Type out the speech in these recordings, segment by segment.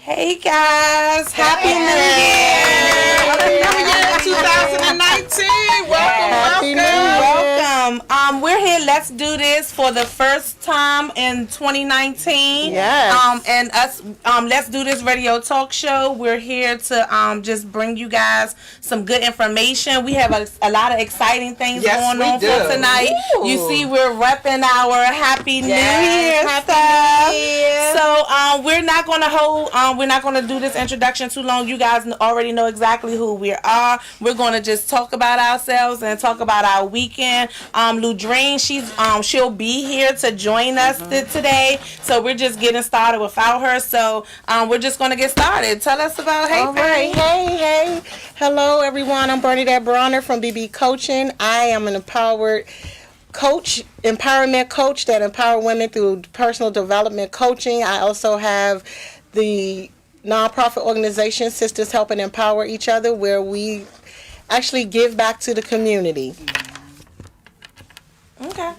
Hey guys, Happy New Year! Happy New Year 2019. Welcome. Welcome. We're here. Let's do this for the first time in 2019. Yes. And us. Let's do this radio talk show. We're here to just bring you guys some good information. We have a lot of exciting things going on for tonight. Ooh. You see, we're repping our Happy New Year Happy stuff. New Year. So we're not gonna hold. We're not gonna do this introduction too long. You guys already know exactly who we are. We're gonna just talk about ourselves and talk about our weekend. Ludrine, she'll be here to join us today. So we're just getting started without her. So we're just gonna get started. Tell us about All right. Hey. Hello, everyone. I'm Brawner from BB Coaching. I am an empowerment coach that empower women through personal development coaching. I also have the nonprofit organization Sisters Help and Empower Each Other, where we actually give back to the community. Okay.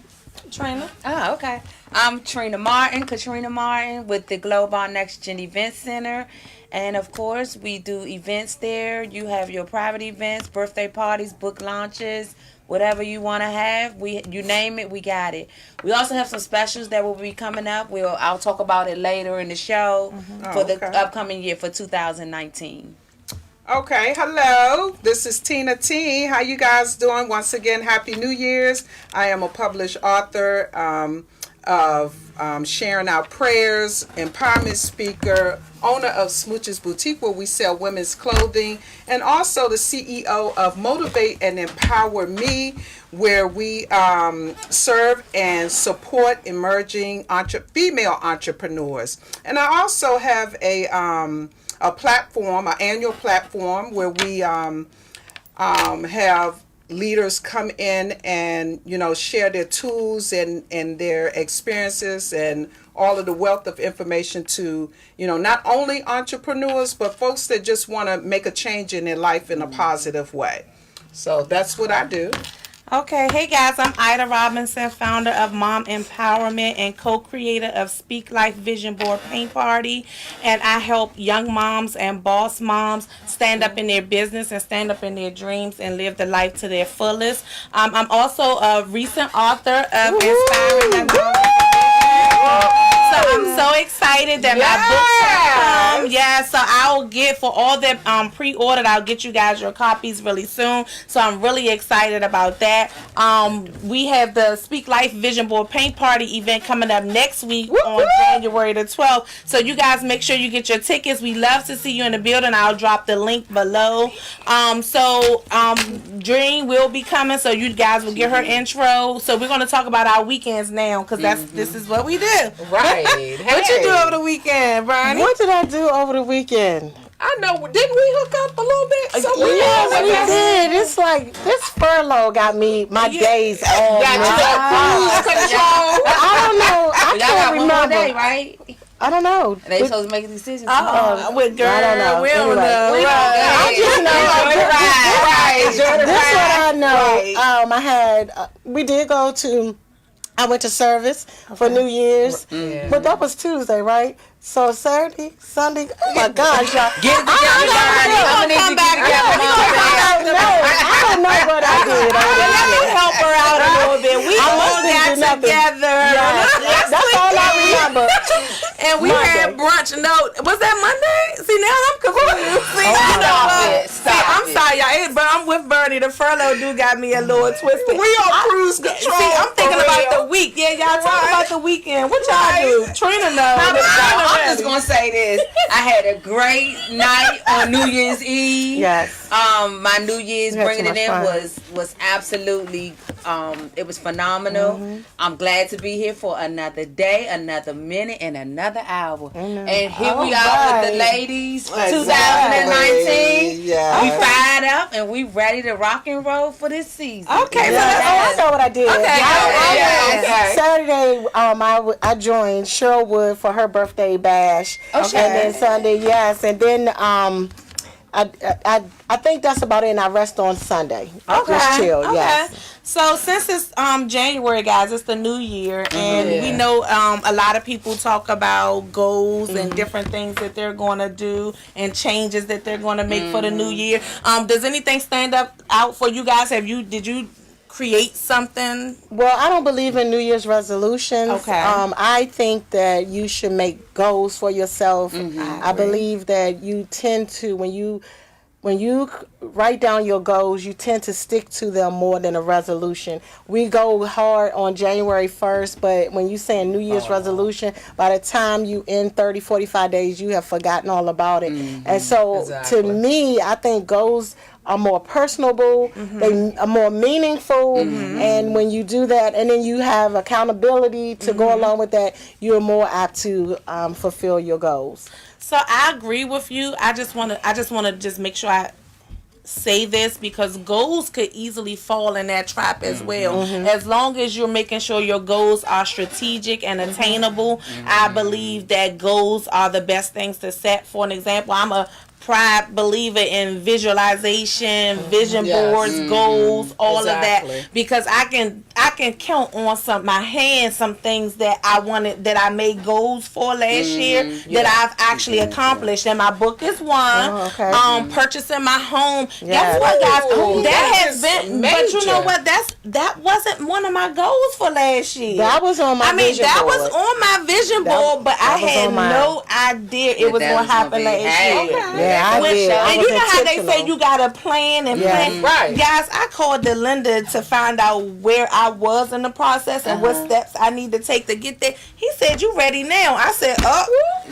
Trina. Oh, okay. I'm Katrina Martin with the Global Next Gen Event Center. And of course, we do events there. You have your private events, birthday parties, book launches, whatever you want to have. You name it, we got it. We also have some specials that will be coming up. I'll talk about it later in the show for the upcoming year for 2019. Okay, hello. This is Tina T. How you guys doing? Once again, Happy New Year's. I am a published author of Sharing Our Prayers, empowerment speaker, owner of Smooches Boutique, where we sell women's clothing, and also the CEO of Motivate and Empower Me, where we serve and support emerging female entrepreneurs. And I also have a platform, an annual platform, where we have leaders come in and share their tools and their experiences and all of the wealth of information to not only entrepreneurs but folks that just want to make a change in their life in a positive way. So that's what I do. Okay, hey guys, I'm Ida Robinson, founder of Mom Empowerment and co-creator of Speak Life Vision Board Paint Party, and I help young moms and boss moms stand up in their business and stand up in their dreams and live the life to their fullest. I'm also a recent author of Inspiring Young Moms. So I'm so excited that my books have come. Yeah, so I'll get, for all that pre-ordered, I'll get you guys your copies really soon. So I'm really excited about that. We have the Speak Life Vision Board Paint Party event coming up next week on January the 12th. So you guys make sure you get your tickets. We love to see you in the building. I'll drop the link below. Dream will be coming, so you guys will get her intro. So we're going to talk about our weekends now, because this is what we do. Right. What you do over the weekend, Bronny? What did I do over the weekend? I know, didn't we hook up a little bit? Yes, we did. It's like this furlough got me my days all cruise control. I don't know. I can't remember. Day, right? I don't know. And they supposed to make decisions. With girl, I don't know. we don't Anyway. know. I just know. This is what I know. I went to service for New Year's, but that was Tuesday, right? So Saturday, Sunday, oh my gosh, y'all. Get it together, I'm gonna come back. I don't know what I did. Let me help her out a little bit. We all got together. That's all I remember. And we had brunch. No, was that Monday? See, now I'm confused. I'm sorry, y'all. But I'm with Bernie. The furlough dude got me a little twisted. We on cruise control. See, I'm thinking about the week. Yeah, y'all talk about the weekend. What y'all do? Trina knows. I'm just gonna say this. I had a great night on New Year's Eve. Yes. My New Year's bringing it in fun. was absolutely it was phenomenal. I'm glad to be here for another day, another minute, and another hour. And here we are with the ladies for 2019. Yeah. We fired up and we ready to rock and roll for this season. Okay, so I know what I did. Okay. Saturday, I joined Cheryl Wood for her birthday bash. Okay. And then Sunday, yes. And then I think that's about it, and I rest on Sunday. Okay. Just chill, okay. yes. So since it's January, guys, it's the new year, and we know a lot of people talk about goals and different things that they're going to do and changes that they're going to make for the new year. Does anything stand out for you guys? Did you create something? Well, I don't believe in New Year's resolutions. Okay. I think that you should make goals for yourself. I believe that you tend to, when you write down your goals, you tend to stick to them more than a resolution. We go hard on January 1st, but when you say a New Year's resolution, by the time you end 30, 45 days, you have forgotten all about it. And so to me, I think goals are more personable, they are more meaningful, and when you do that, and then you have accountability to go along with that, you're more apt to fulfill your goals. So I agree with you. I just want to make sure I say this, because goals could easily fall in that trap as well. As long as you're making sure your goals are strategic and attainable, I believe that goals are the best things to set. For an example, I'm a pride believer in visualization, vision boards, goals, all of that, because I can count on some things that I wanted, that I made goals for last year, that I've actually accomplished. And my book is one. Purchasing my home. Guess what, guys? That has been major. But you know what? That wasn't one of my goals for last year. That was on my vision board. Was on my vision board, but I had no idea it was going to happen last year. Yeah, I did. And you know how they say you got to plan and plan? Right. Guys, I called the lender to find out where I was in the process and what steps I need to take to get there. He said, "You ready now?" I said,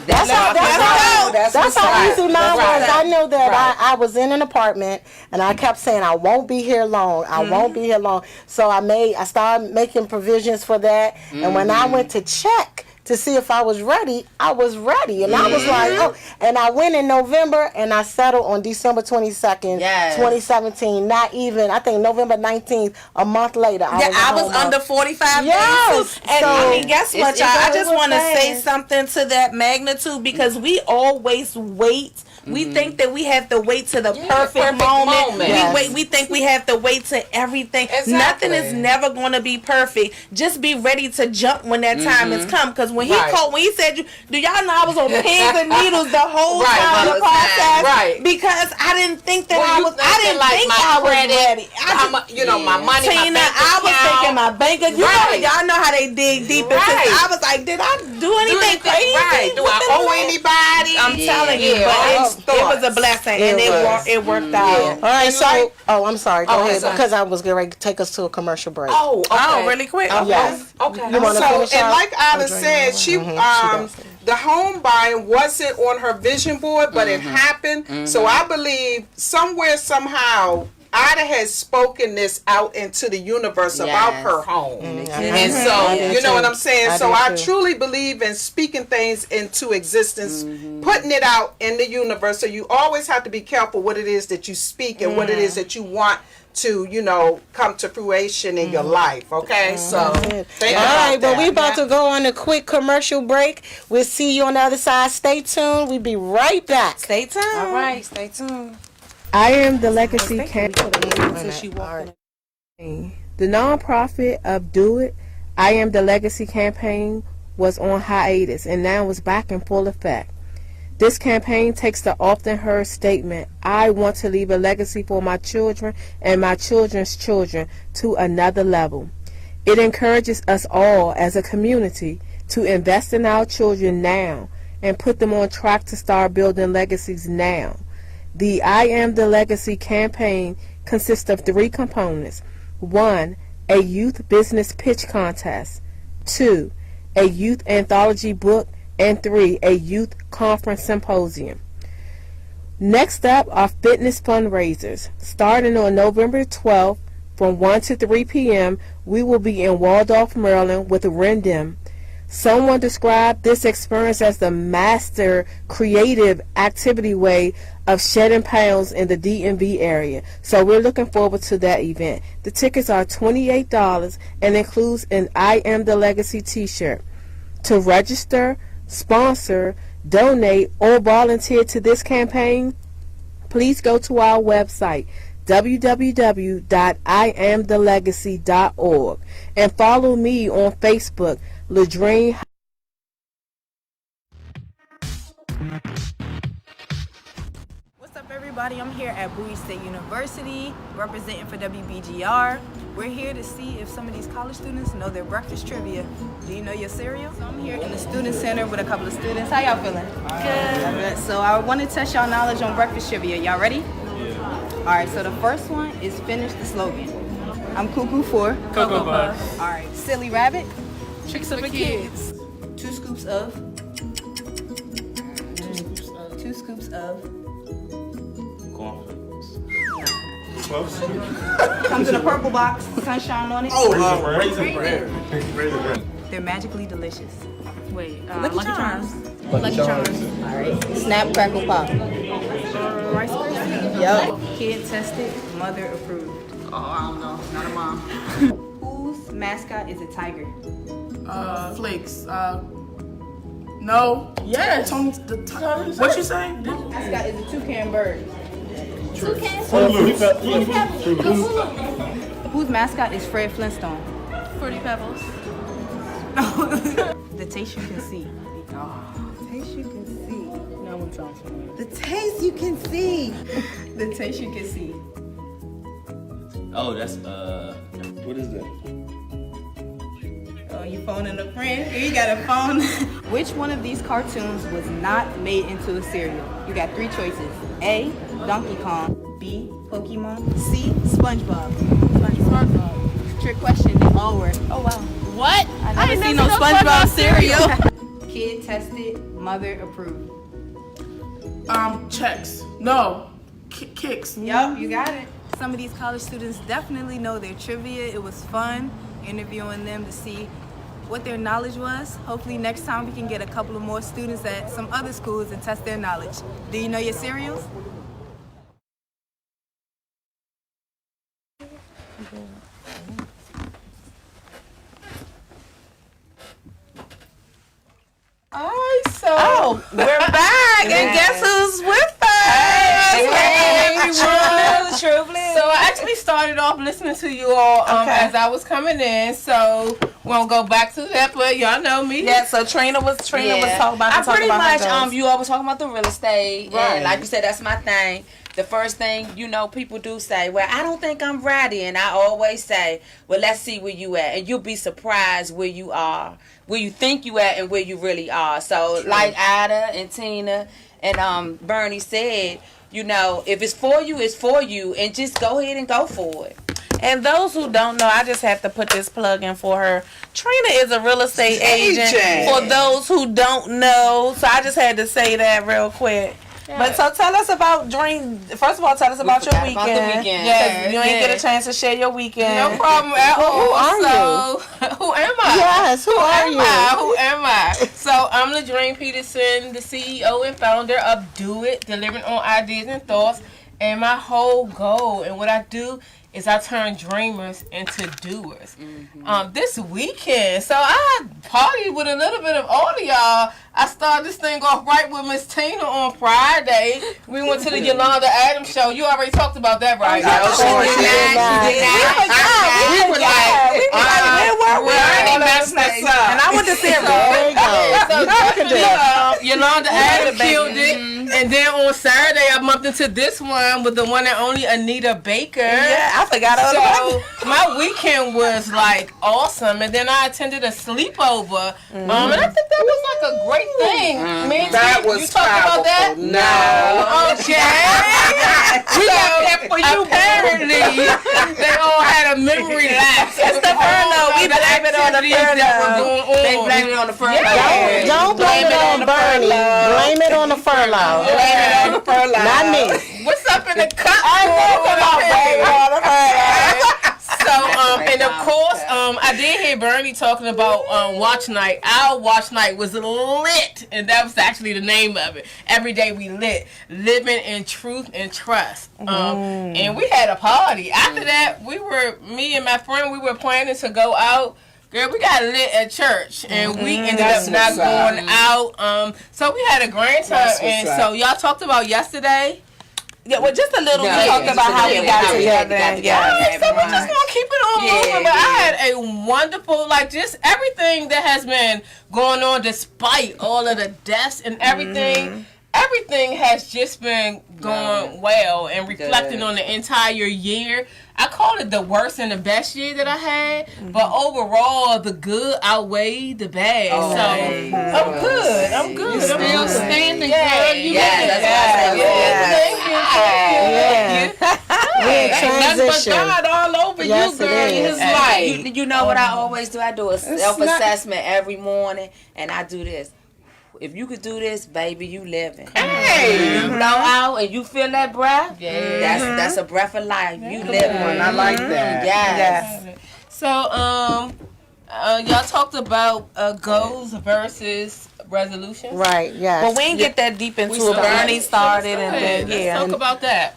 That's how easy mine was. I know that I was in an apartment and I kept saying, I won't be here long. I won't be here long. So I started making provisions for that. And when I went to check to see if I was ready, I was ready. And I was like, oh. And I went in November and I settled on December 22nd, 2017. Not even, I think November 19th, a month later. I was under 45 days. And I mean, guess what, y'all? I just want to say something to that magnitude, because we always wait. We think that we have to wait to the perfect moment. We think we have to wait to everything. Nothing is never going to be perfect. Just be ready to jump when that time has come. Because when he said, do y'all know I was on pins and needles the whole time of the process? Because I didn't think that I was ready. My money, Tina, I was thinking my bank account. Y'all know how they dig deep into it. I was like, did I do anything crazy? Do I owe anybody? I'm telling you, but it was a blessing, and it worked out. All right, so I'm sorry. Go ahead, because I was going to take us to a commercial break. Really quick. Yes. Okay. You want to finish and out? like Ida said, she the home buying wasn't on her vision board, but it happened. So I believe somewhere, somehow, Ida has spoken this out into the universe about her home. And so, you know what I'm saying? So I truly believe in speaking things into existence, putting it out in the universe. So you always have to be careful what it is that you speak and what it is that you want to, come to fruition in your life. Okay? So, think about that. Well, we about to go on a quick commercial break. We'll see you on the other side. Stay tuned. We'll be right back. Stay tuned. All right, stay tuned. I am the Legacy Campaign. The nonprofit of Do It, I Am the Legacy Campaign was on hiatus and now is back in full effect. This campaign takes the often heard statement, I want to leave a legacy for my children and my children's children, to another level. It encourages us all as a community to invest in our children now and put them on track to start building legacies now. The I Am the Legacy campaign consists of 3 components. 1, a youth business pitch contest. 2, a youth anthology book. And 3, a youth conference symposium. Next up are fitness fundraisers. Starting on November 12th from 1 to 3 p.m., we will be in Waldorf, Maryland with Rendem. Someone described this experience as the master creative activity way of shedding pounds in the DMV area. So we're looking forward to that event. The tickets are $28 and includes an I Am the Legacy t-shirt. To register, sponsor, donate, or volunteer to this campaign, please go to our website, www.iamthelegacy.org, and follow me on Facebook, Ladrine. What's up, everybody? I'm here at Bowie State University representing for WBGR. We're here to see if some of these college students know their breakfast trivia. Do you know your cereal? So I'm here in the student center with a couple of students. How y'all feeling? Good. So I want to test y'all knowledge on breakfast trivia. Y'all ready? Yeah. All right, so the first one is finish the slogan. I'm cuckoo for Cocoa Puffs. All right, silly rabbit. Tricks of the kids. 2 scoops of. 2 scoops of. Comes in a purple box, sunshine on it. Raisin bread. They're magically delicious. Wait, Lucky Charms. Lucky Charms. All right. Snap, crackle, pop. Rice Krispies. Yup. Kid tested, mother approved. Oh, I don't know. Not a mom. Whose mascot is a tiger? Flakes. No. Yes. Tony, what you saying? Mascot is a toucan bird. Whose mascot is Fred Flintstone? Fruity Pebbles. The taste you can see. Taste you can see. No one sounds familiar. The taste you can see. The taste you can see. Oh, that's What is that? Oh, you phoning a friend? Here you got a phone. Which one of these cartoons was not made into a cereal? You got 3 choices. A, Donkey Kong. B, Pokemon. C, SpongeBob. SpongeBob. Trick question, they all were. Oh wow. What? I never seen no SpongeBob cereal. Kid tested, mother approved. Checks. No. Kicks. Yup, you got it. Some of these college students definitely know their trivia. It was fun interviewing them to see what their knowledge was. Hopefully next time we can get a couple of more students at some other schools and test their knowledge. Do you know your cereals? Oh, we're back, and guess who's with us? Hey, everyone. So I actually started off listening to you all as I was coming in, so we won't go back to that, but y'all know me. Yeah, so Trina was talking about. I pretty much her goals. you always talking about the real estate, Right. and like you said, that's my thing. The first thing, people do say, well, I don't think I'm ready. And I always say, well, let's see where you at. And you'll be surprised where you are, where you think you at and where you really are. So like Ida and Tina and Bernie said, if it's for you, it's for you. And just go ahead and go for it. And those who don't know, I just have to put this plug in for her. Trina is a real estate agent. For those who don't know. So I just had to say that real quick. Yeah. But so tell us about first of all, tell us about your weekend. About the weekend. Yeah, you ain't get a chance to share your weekend. No problem at all. Who are you? Who am I? Yes, who are you? Who am I? So I'm Ladrine Peterson, the CEO and founder of Do It, delivering on ideas and thoughts. And my whole goal and what I do is I turn dreamers into doers. Mm-hmm. This weekend, so I partied with a little bit of all of y'all. I started this thing off right with Miss Tina on Friday. We went to the Yolanda Adams show. You already talked about that, right? We were like, Bernie messed us up. And I went to see her. Yolanda Adams killed it. And then on Saturday, I bumped into this one with the one and only Anita Baker. Yeah, I forgot all about it. So my weekend was like awesome. And then I attended a sleepover. And I think that was like a great thing. That was you talked about that? No. Okay. We got that for you. Apparently, they all had a memory lapse. It's the furlough. We blame it on the furlough. They blame it on the furlough. Don't blame it on Bernie. Blame it on the furlough. Blame it on the furlough. Not me. What's up in the cup? So, and of course, I did hear Bernie talking about watch night. Our watch night was lit, and that was actually the name of it. Every day we lit, living in truth and trust. And we had a party. After that, me and my friend, we were planning to go out. Girl, we got lit at church, and we ended up not going out. So we had a grand time. And so y'all talked about yesterday. Yeah, well, just a little. Yeah, We talked about how we got together. Alright, so we're just gonna keep it on moving. But I yeah. had a wonderful, like, just everything that has been going on, despite all of the deaths and everything. Everything has just been going well and reflecting on the entire year. I call it the worst and the best year that I had, but overall, the good outweighed the bad. So I'm good. I'm good. You're still standing, girl. You Yeah. We're in transition. God all over Yes, you, girl, it in is. his life. You know what I always do? I do a self-assessment every morning, and I do this. If you could do this, baby, you living. Hey, you blow out and you feel that breath. That's a breath of life. You living. I like that. Yes. So, y'all talked about goals versus resolutions. Right, yes. Well, we didn't get that deep into it. Bernie started, and then Let's talk about that.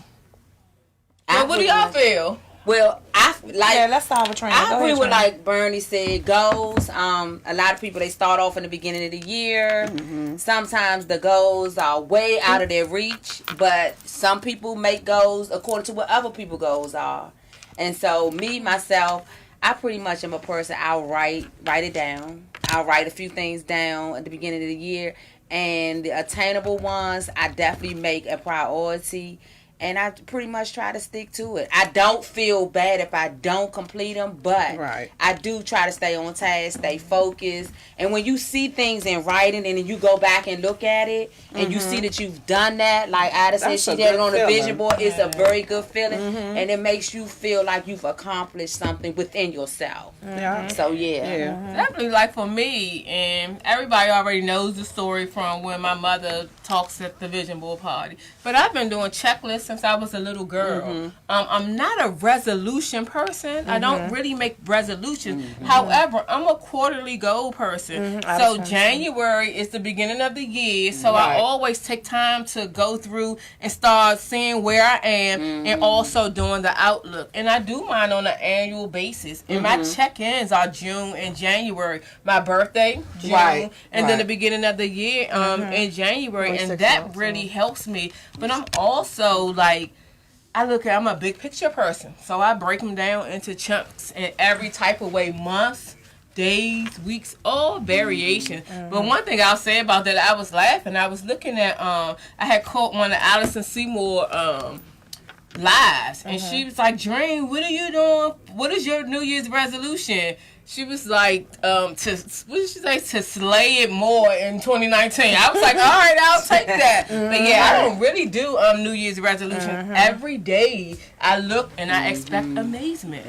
So, what do y'all feel? Well, let's start with training. I agree with like Bernie said, goals. A lot of people, they start off in the beginning of the year. Sometimes the goals are way out of their reach, but some people make goals according to what other people's goals are. And so me, myself, I pretty much am a person, I'll write it down. I'll write a few things down at the beginning of the year. And the attainable ones, I definitely make a priority. And I pretty much try to stick to it. I don't feel bad if I don't complete them, but I do try to stay on task, stay focused. And when you see things in writing and then you go back and look at it and you see that you've done that, like Ida said, she did it on the vision board, it's a very good feeling. And it makes you feel like you've accomplished something within yourself. So, Definitely, like for me, and everybody already knows the story from when my mother talks at the vision board party. But I've been doing checklists since I was a little girl. I'm not a resolution person. I don't really make resolutions. However, I'm a quarterly goal person. So January is the beginning of the year. So I always take time to go through and start seeing where I am and also doing the outlook. And I do mine on an annual basis. And my check-ins are June and January. My birthday, June, and then the beginning of the year in January. And that really helps me. But I'm also like, I'm a big picture person. So I break them down into chunks in every type of way, months, days, weeks, all variation. But one thing I'll say about that, I was laughing. I was looking at, I had caught one of Allison Seymour lives. And she was like, Dream, what are you doing? What is your New Year's resolution? She was like, what did she say? To slay it more in 2019. I was like, all right, I'll take that. But yeah, I don't really do New Year's resolution. Every day I look and I expect amazement.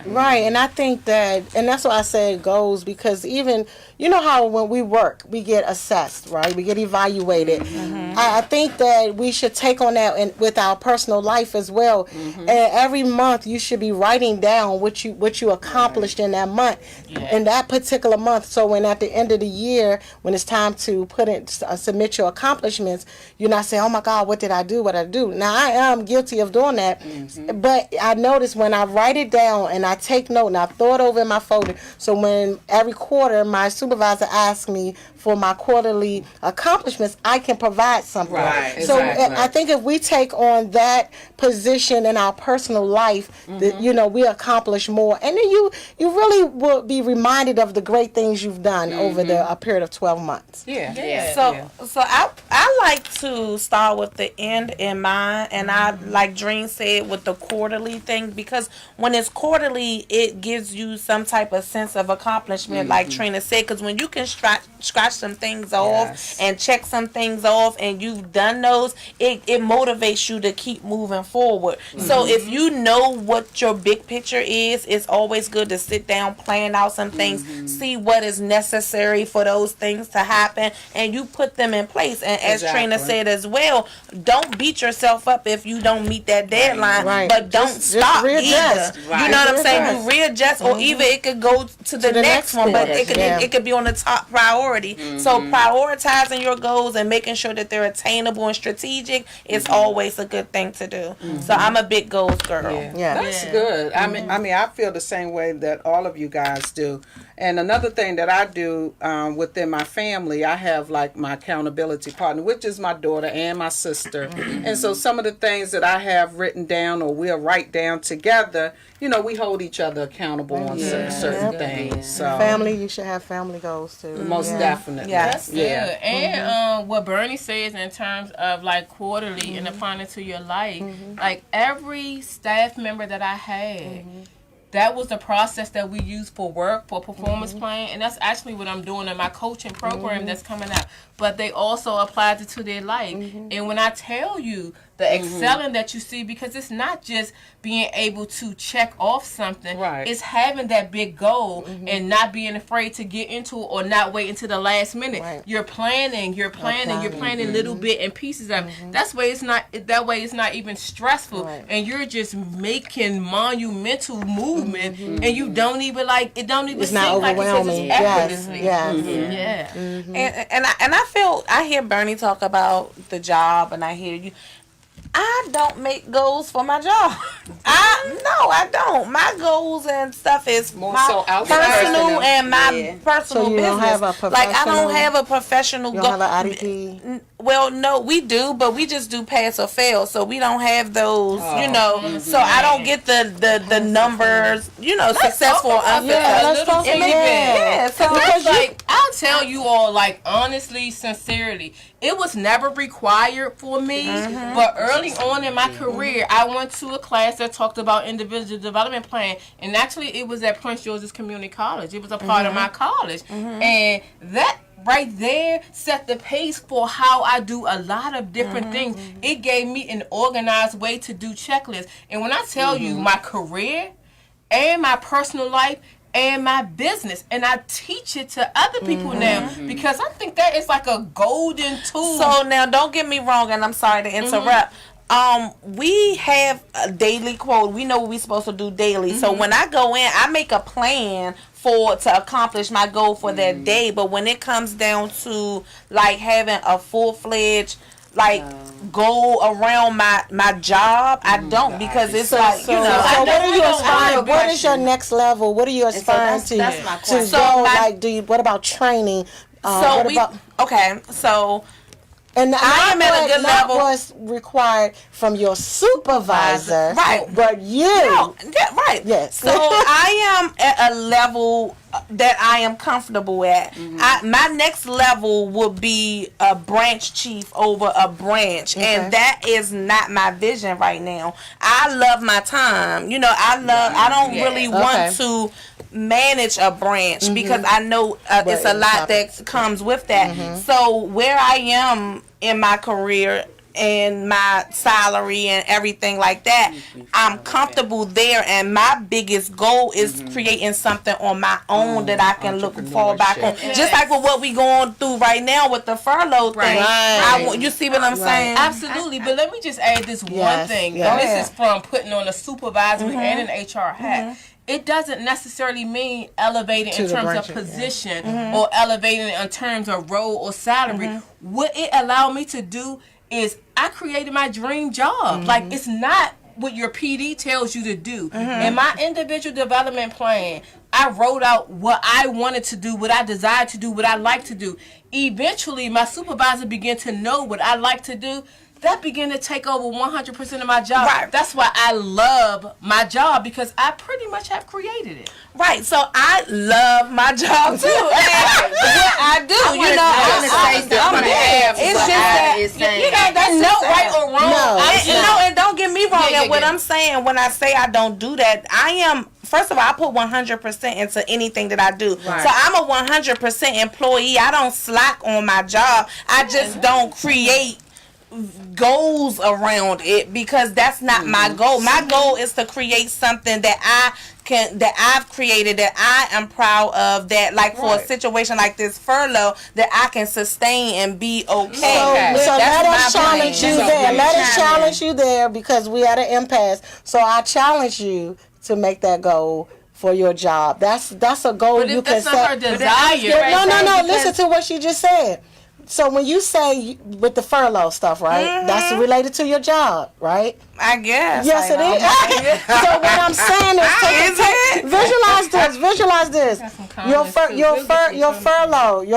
Right, and I think that, and that's why I said goals, because even, you know how when we work, we get assessed, right? We get evaluated. I think that we should take on that with our personal life as well. And every month you should be writing down what you accomplished in that month. In that particular month, so when at the end of the year, when it's time to submit your accomplishments, you're not saying, oh my God, what did I do? Now I am guilty of doing that, but I notice when I write it down and I take note and I throw it over in my folder, so when every quarter my supervisor asks me for my quarterly accomplishments, I can provide something. So I think if we take on that position in our personal life, that, we accomplish more, and then you really will be reminded of the great things you've done over a period of 12 months. So I like to start with the end in mind, and I, like Dream said, with the quarterly thing, because when it's quarterly, it gives you some type of sense of accomplishment, like Trina said, because when you can scratch some things off and check some things off, and you've done those, it motivates you to keep moving forward. So if you know what your big picture is, it's always good to sit down, plan out some things, see what is necessary for those things to happen, and you put them in place. And as Trina said as well, don't beat yourself up if you don't meet that deadline, but don't stop either. You know what I'm saying? You readjust, or either it could go to the next one, but it could be on the top priority. So prioritizing your goals and making sure that they're attainable and strategic is always a good thing to do. So I'm a big goals girl. That's good. I mean, I feel the same way that all of you guys guys do. And another thing that I do within my family, I have like my accountability partner, which is my daughter and my sister. And so some of the things that I have written down or we'll write down together, you know, we hold each other accountable on certain things. So Family, you should have family goals too. most definitely. Yes. Good. And what Bernie says in terms of like quarterly and applying it to your life, like every staff member that I had, that was the process that we use for work, for performance plan, and that's actually what I'm doing in my coaching program that's coming out. But they also applied it to their life. And when I tell you the excelling that you see, because it's not just being able to check off something, it's having that big goal and not being afraid to get into it or not wait until the last minute. You're planning little bit and pieces of it. That way it's not even stressful, and you're just making monumental movement, and you don't even it don't even It's not seem like overwhelming. it's effortlessly. And I hear Bernie talk about the job, and I hear you. I don't make goals for my job. I don't. My goals and stuff is More my so outside personal and my personal So you business. don't have a I don't professional- have a professional You goal. don't have an IDP? Well, no, we do, but we just do pass or fail, so we don't have those, So I don't get the numbers, successful or unsuccessful. let's talk So Because I'll tell you all, honestly, sincerely, it was never required for me, but early on in my career, I went to a class that talked about individual development plan, and actually it was at Prince George's Community College. It was a part of my college, and that right there set the pace for how I do a lot of different things. It gave me an organized way to do checklists. And when I tell you my career and my personal life and my business, and I teach it to other people now, because I think that is like a golden tool. So now, don't get me wrong, and I'm sorry to interrupt. We have a daily quote. We know what we're supposed to do daily. So when I go in, I make a plan to accomplish my goal for that day. But when it comes down to having a full-fledged goal around my job, I don't, because it's So what are you aspiring? What is your next level? What are you aspiring to? That's my question. So what about training? And I am at a good level. What's required from your supervisor, right? But you, right? Yes. So I am at a level that I am comfortable at. My next level would be a branch chief over a branch, and that is not my vision right now. I love my time. I don't really want to manage a branch, because I know it's a lot that comes with that. So where I am in my career and my salary and everything like that, I'm comfortable there, and my biggest goal is creating something on my own that I can fall back on. Just like with what we going through right now with the furlough thing. You see what I'm saying? Absolutely. But let me just add this one thing. And this is from putting on a supervisory and an HR hat. It doesn't necessarily mean elevating in terms of position or elevating in terms of role or salary. What it allowed me to do is I created my dream job. It's not what your PD tells you to do. In my individual development plan, I wrote out what I wanted to do, what I desired to do, what I like to do. Eventually, my supervisor began to know what I like to do. That began to take over 100% of my job. Right. That's why I love my job, because I pretty much have created it. Right. So I love my job too. And what I do, it's just that that's no right or wrong. And don't get me wrong. And what I'm saying when I say I don't do that, I am. First of all, I put 100% into anything that I do. Right. So I'm a 100% employee. I don't slack on my job. I just don't create goals around it, because that's not my goal. My goal is to create something that I've created, that I am proud of, that for a situation like this furlough, that I can sustain and be okay. So let us challenge you there. Let us challenge you there, because we at an impasse. So I challenge you to make that goal for your job. That's a goal but you can set. That's not her desire. No. Listen to what she just said. So when you say with the furlough stuff, right? That's related to your job, right? I guess. Yes, it is. So what I'm saying is, visualize this. Visualize this. Your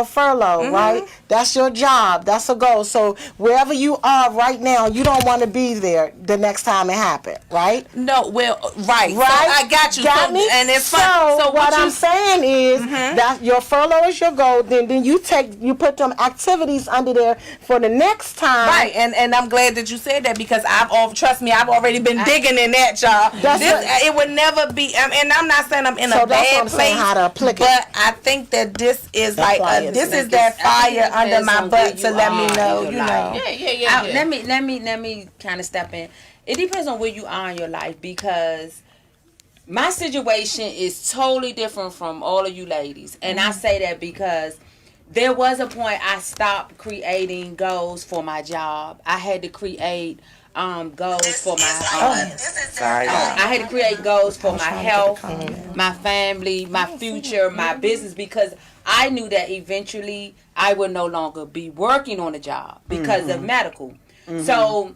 furlough, right? That's your job. That's a goal. So wherever you are right now, you don't want to be there the next time it happened, right? No, well, right. So I got you. Got me? And it's so fun. So what I'm saying is that your furlough is your goal. Then you put them activities under there for the next time. Right, and I'm glad that you said that because trust me, I've already been digging in that, y'all. It would never be, and I'm not saying I'm in a bad place, how to apply but I think that this is this is that fire under my butt to let me know, you know. Yeah. Let me kind of step in. It depends on where you are in your life because my situation is totally different from all of you ladies, and I say that because there was a point I stopped creating goals for my job. I had to create goals for my I had to create goals for my health, my family, my future, my business, because I knew that eventually I would no longer be working on a job because of medical. So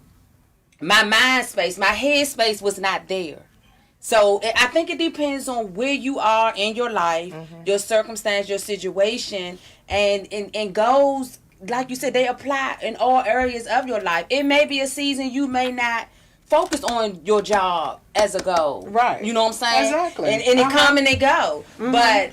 my mind space, my head space was not there. So I think it depends on where you are in your life, your circumstance, your situation, and goals, like you said, they apply in all areas of your life. It may be a season you may not focus on your job as a goal. Right. You know what I'm saying? Exactly. And it come and it go. But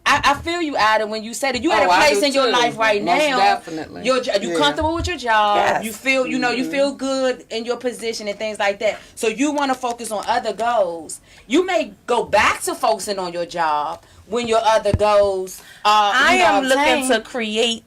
I feel you, Ada, when you said that you had a place in your life right Most now. Definitely. You comfortable with your job. Yes. You feel, you feel good in your position and things like that. So you want to focus on other goals. You may go back to focusing on your job when your other goals are. I am looking to create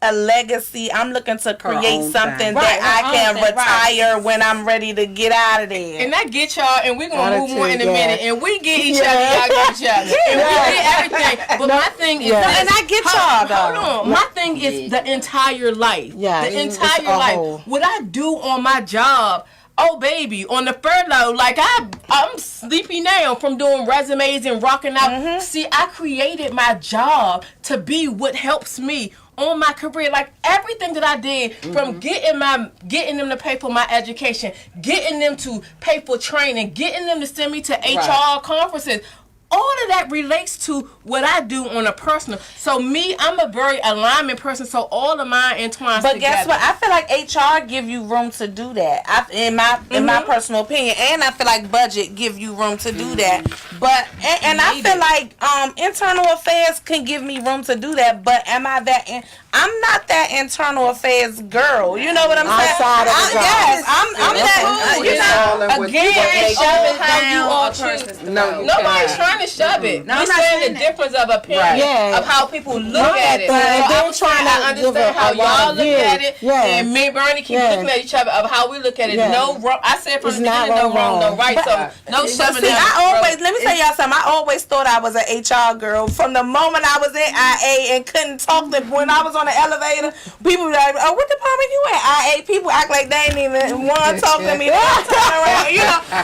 a legacy. I'm looking to create something that I can retire when I'm ready to get out of there. And I get y'all, and we're going to move more in a minute. And we get each other, y'all get each other. And we get everything. But my thing is... And I get y'all, though. Hold on. My thing is the entire life. The entire life. What I do on my job... Oh, baby, on the furlough, like I'm sleepy now from doing resumes and rocking out. See, I created my job to be what helps me on my career. Like everything that I did from getting them to pay for my education, getting them to pay for training, getting them to send me to HR conferences. All of that relates to what I do on a personal. So me, I'm a very alignment person. So all of mine entwines But together. guess what? I feel like HR give you room to do that. In my personal opinion, and I feel like budget give you room to do that. But and I feel like internal affairs can give me room to do that. But am I that? I'm not that internal affairs girl. You know what I'm saying? Yes, I'm that. You know, again, show how you all choose. Nobody's trying to shove it. We're saying the difference of opinion of how people look at it. So I'm trying to understand how y'all look at it, and me and Bernie keep looking at each other of how we look at it. No wrong. I said from the beginning, no wrong, no right. So no shoving. See, let me tell y'all something. I always thought I was an HR girl from the moment I was in IA and couldn't talk to when I was on the elevator. People be like, "Oh, what department you at?" IA. People act like they ain't even want to talk to me. They don't turn around,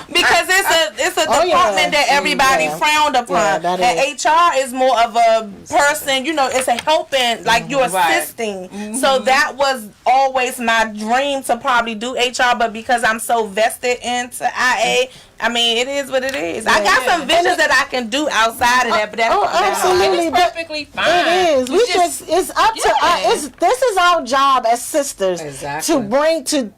because it's a department that everybody frowned upon. And HR is more of a person, it's a helping, like you're assisting. So that was always my dream to probably do HR, but because I'm so vested into IA, I mean, it is what it is. I got some visions that I can do outside of that, but that's absolutely it's perfectly fine. It is. It's up to us. This is our job as sisters to bring to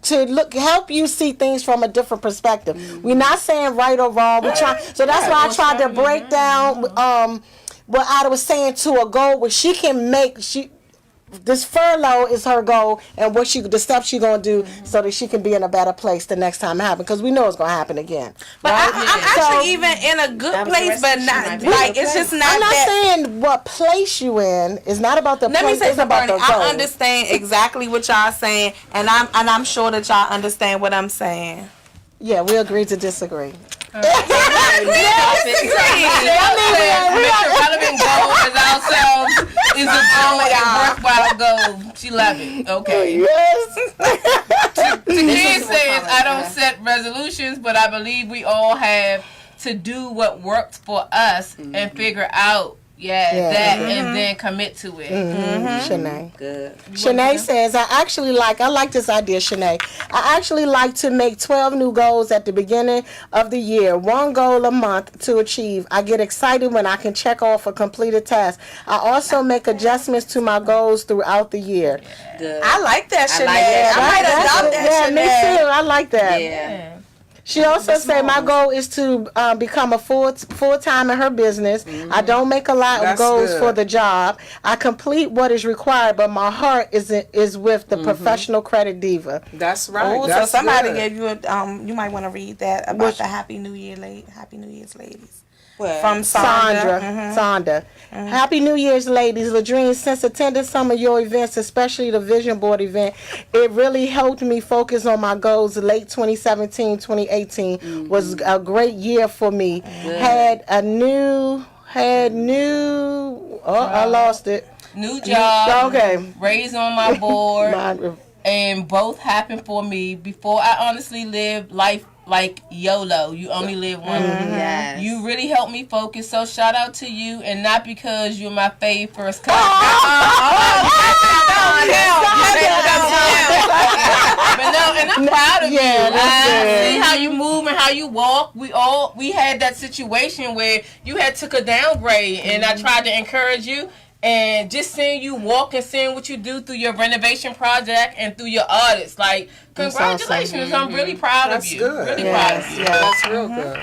help you see things from a different perspective. We're not saying right or wrong. So that's why I tried to break down what Ada was saying to a goal where she can make this furlough is her goal, and the steps she's gonna do so that she can be in a better place the next time it happens, because we know it's gonna happen again. But I'm actually even in a good place, but not like it's just not. I'm not saying what place you in. It's not about the place. Let me say it's about something. the goal. I understand exactly what y'all saying, and I'm sure that y'all understand what I'm saying. Yeah, we agree to disagree. Make a relevant goal as ourselves is a goal and worthwhile goal. She love it. Okay. Yes. Takir says, I don't set resolutions, but I believe we all have to do what works for us and figure out, that, and then commit to it. Shanae. Good. Shanae says, I like this idea, Shanae. I actually like to make 12 new goals at the beginning of the year, one goal a month to achieve. I get excited when I can check off a completed task. I also make adjustments to my goals throughout the year. Good. I like that, Shanae. that. I might adopt that, Yeah, me Shanae. too. I like that. Yeah. She also said, my goal is to become a full-time in her business. I don't make a lot of goals for the job. I complete what is required, but my heart is with the professional credit diva. That's right. Oh, That's so somebody good. gave you a, you might want to read that about the Happy New Year's ladies. Well, From Sandra. Sandra. Happy New Year's, ladies. Ladrine, since attending some of your events, especially the Vision Board event, it really helped me focus on my goals. Late 2017, 2018 was a great year for me. I lost it. New job. Okay. Raised on my board. And both happened for me before I honestly lived life like YOLO. You only live once. Yes. You really helped me focus. So shout out to you, and not because you're my fave first cousin. But no, and I'm proud of you. I see how you move and how you walk. We had that situation where you had took a downgrade, and I tried to encourage you. And just seeing you walk and seeing what you do through your renovation project and through your audits, like, congratulations. Awesome. I'm really proud That's of you. good. Really proud of you. Yeah. That's real good.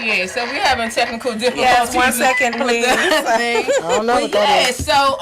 Yeah, so we're having technical difficulties. Yes, 1 second, please. I don't know what that is. So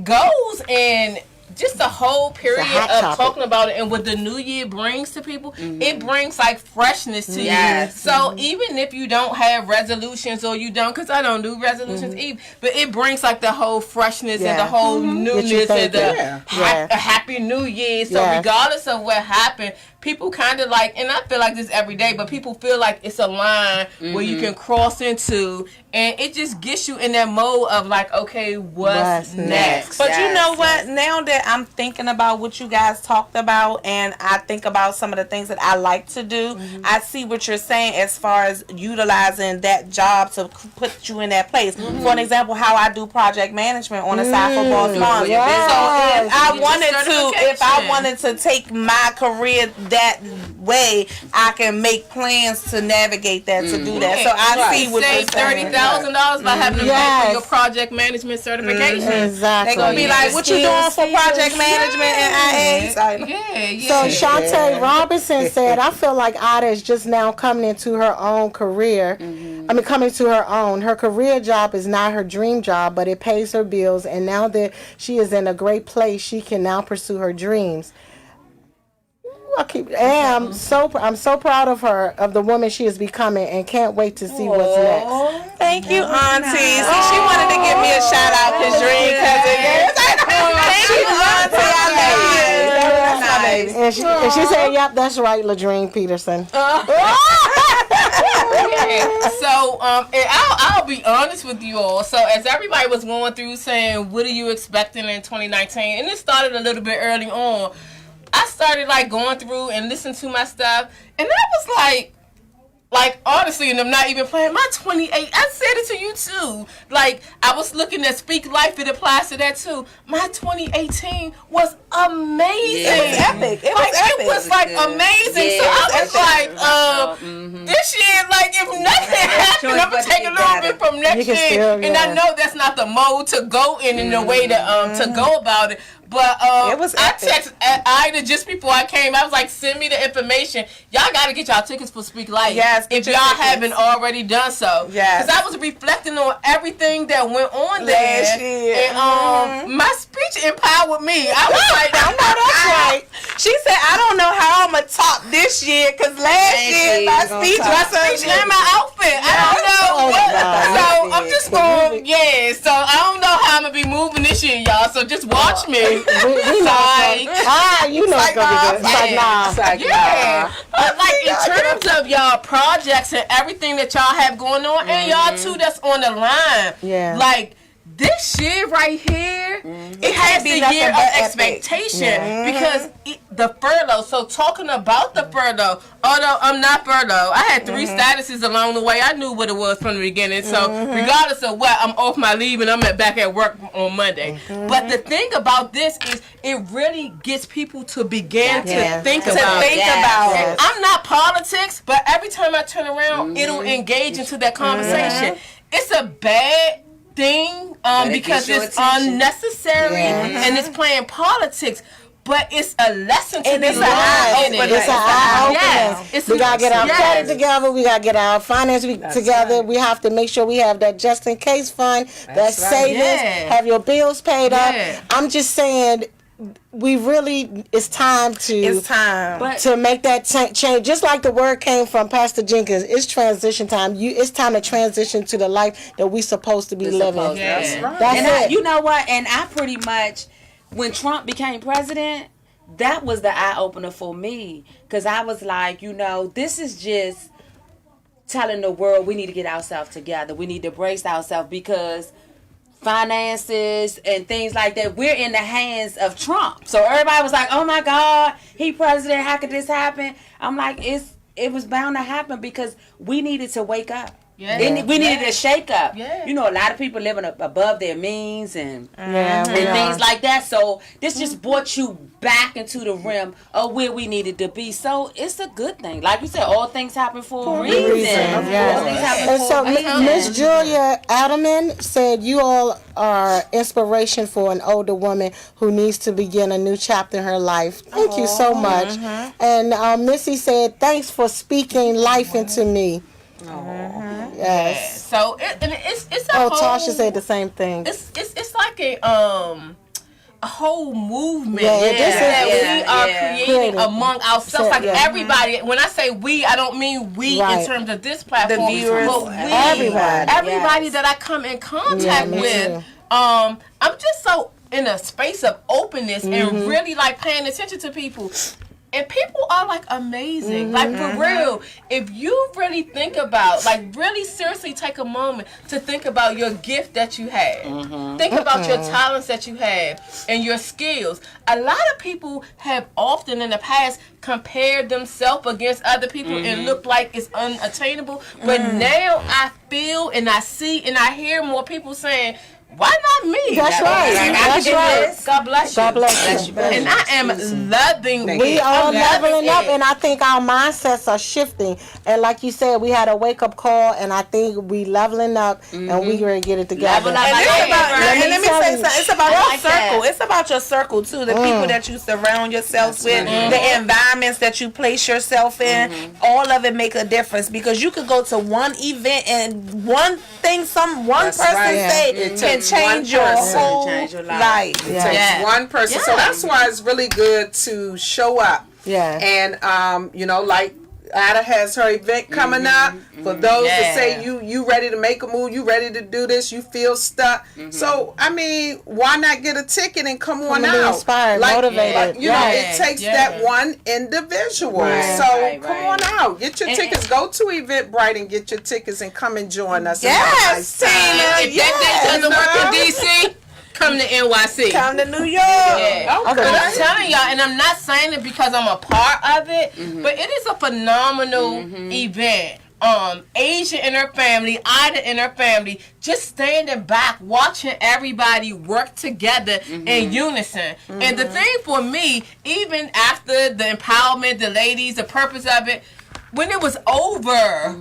goals and just the whole period hot of topic. talking about it and what the new year brings to people, it brings like freshness to Yes. you. So even if you don't have resolutions or you don't, because I don't do resolutions either, but it brings like the whole freshness and the whole newness and the a happy new year. So regardless of what happened, people kind of like, and I feel like this every day, but people feel like it's a line where you can cross into, and it just gets you in that mode of like, okay, what's next? But you know what? Now that I'm thinking about what you guys talked about, and I think about some of the things that I like to do, I see what you're saying as far as utilizing that job to put you in that place. For an example, how I do project management on the side for Boss Moms. So if I wanted to take my career that way, I can make plans to navigate that, to do that. So I see what you're save saying. $30,000 by having to pay for your project management certification. Exactly. They're gonna be like, "What you doing for project management and IA?" Yeah. So Shantae Robinson said, I feel like Ada is just now coming into her own career. I mean, coming to her own. Her career job is not her dream job, but it pays her bills. And now that she is in a great place, she can now pursue her dreams. I'm so proud of her, of the woman she is becoming, and can't wait to see what's next. Thank you, Auntie. See, she wanted to give me a shout out because Dream cousin. Thank you, Auntie. I love you. That's my baby. And she said, "Yep, that's right, Ladrine Peterson." So, and I'll be honest with you all. So, as everybody was going through saying, what are you expecting in 2019? And it started a little bit early on. I started like going through and listening to my stuff, and that was like honestly, and I'm not even playing, my 28, I said it to you too. Like, I was looking at Speak Life, it applies to that too. My 2018 was amazing. It was epic. It was like amazing. Yeah, so I was like, this year, like, if nothing happened, I'm gonna take a little bit from next year. And I know that's not the mode to go in the way to go about it. But it was I texted Ida just before I came. I was like, send me the information. Y'all got to get y'all tickets for Speak Life. Yes, if y'all haven't already done so. Yes. Because I was reflecting on everything that went on there. Last year. And my speech empowered me. I was like, I know that's right. She said, I don't know how I'm going to top this year because last year my speech and my outfit. I don't know what. So I'm just going, so I don't know how I'm going to be moving this year, y'all. So just watch me. We know you know it's gonna be good. It's like, yeah. But like in terms of y'all projects and everything that y'all have going on, and y'all too that's on the line. Yeah. Like this year right here, it has the year of expectation because the furlough. So talking about the furlough, although I'm not furlough, I had 3 statuses along the way. I knew what it was from the beginning. So regardless of what, I'm off my leave and I'm back at work on Monday. But the thing about this is it really gets people to begin to think about it. It. I'm not politics, but every time I turn around, it'll engage into that conversation. It's a bad thing because it's unnecessary and it's playing politics. But it's a lesson to be learned. It's an eye opener. We got to get our credit together. We got to get our finances together. We have to make sure we have that just in case fund, that savings, have your bills paid up. I'm just saying, it's time to make that change. Just like the word came from Pastor Jenkins, it's transition time. It's time to transition to the life that we're supposed to be living. That's right. That's it. You know what? And I pretty much, when Trump became president, that was the eye-opener for me. Because I was like, this is just telling the world we need to get ourselves together. We need to brace ourselves because finances and things like that, we're in the hands of Trump. So everybody was like, oh my God, he president, how could this happen? I'm like, it was bound to happen because we needed to wake up. We needed a shake up. A lot of people living above their means and things like that. So this just brought you back into the rim of where we needed to be. So it's a good thing. Like you said, all things happen for a reason. And so Miss Julia Adelman said you all are inspiration for an older woman who needs to begin a new chapter in her life. Thank you so much. And Missy said, thanks for speaking life into me. Yes. So it's a whole. Tasha said the same thing. It's like a whole movement that we are creating among ourselves. Like everybody. When I say we, I don't mean we in terms of this platform. The viewers, but everybody that I come in contact with. I'm just so in a space of openness and really like paying attention to people. And people are like amazing. Like for real, if you really think about, like really seriously take a moment to think about your gift that you have. Think about your talents that you have and your skills. A lot of people have often in the past compared themselves against other people and look like it's unattainable. But now I feel and I see and I hear more people saying, why not me? That's right. That's right. God bless you. God bless you. And I am loving it. We are leveling up, and I think our mindsets are shifting. And like you said, we had a wake-up call, and I think we leveling up, and we ready to get it together. And let me say something. It's about your circle. It's about your circle, too. The people that you surround yourself with, the environments that you place yourself in, all of it make a difference. Because you could go to one event, and one thing one person say can change your whole life. It takes one person. So that's why it's really good to show up. And like Ada has her event coming up. For those that say you ready to make a move, you ready to do this, you feel stuck. So I mean, why not get a ticket and come on out? Inspired, motivated. It takes that one individual. So come on out, get your tickets. Go to Eventbrite and get your tickets and come and join us. Yes, Tina. If that doesn't work in DC, come to NYC. Come to New York. But I'm telling y'all, and I'm not saying it because I'm a part of it, but it is a phenomenal event. Asia and her family, Ida and her family, just standing back, watching everybody work together in unison. And the thing for me, even after the empowerment, the ladies, the purpose of it, when it was over,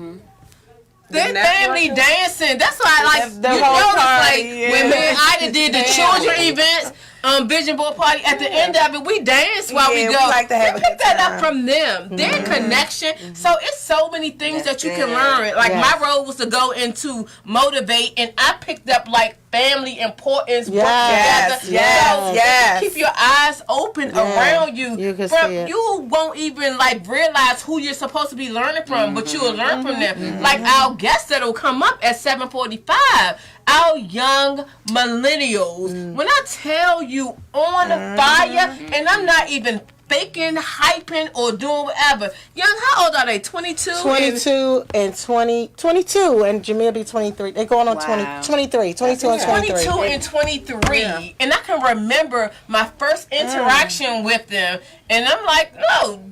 their family dancing. That's why I like the whole party. When me and Ida did the children events, vision board party. At the end of it, we dance while we go. We like to have we pick that up from them. Their connection. So it's so many things that you can learn. Like my role was to go into motivate, and I picked up like family importance, work together. Keep your eyes open around you. You won't even like realize who you're supposed to be learning from, but you will learn from them. Like our guests that'll come up at 7:45. Our young millennials, when I tell you on fire, and I'm not even faking, hyping, or doing whatever. Young, how old are they? 22? 22 and 20. 22 and Jamia be 23. They're going on 23. 22 and 23. 22 and 23. Yeah. And I can remember my first interaction with them. And I'm like, no,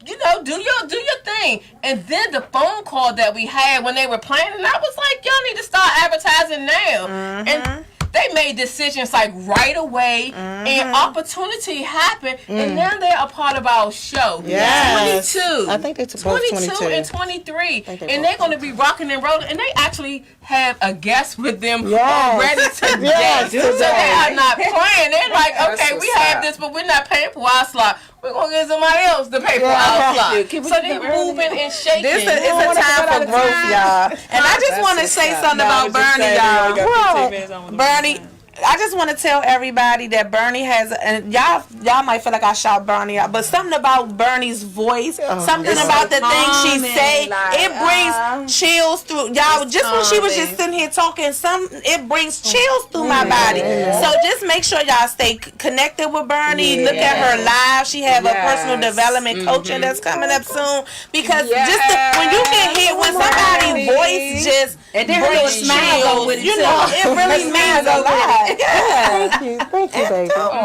you know, do your thing. And then the phone call that we had when they were playing, and I was like, y'all need to start advertising now. And they made decisions like right away, and opportunity happened, and now they're a part of our show. Yes. 22. I think it's 22 and 23. And they're going to be rocking and rolling, and they actually have a guest with them already today. So they are not playing. They're like, okay, we have this, but we're not paying for our slot. We're going to get somebody else to pay for our slot. So they're moving and shaking. This is a time for growth, y'all. And I just want to say something about Bernie, y'all. Bernie, I just want to tell everybody that Bernie has, and y'all might feel like I shout Bernie out, but something about Bernie's voice, something about the things she say, it brings chills through y'all. Just when she was just sitting here talking, it brings chills through my body. So just make sure y'all stay connected with Bernie. Look at her live. She have a personal development coaching that's coming up soon, because when you get hit when somebody's voice just and then her smile go with it, you know, it really means a lot. Yeah. Thank you, baby. I'm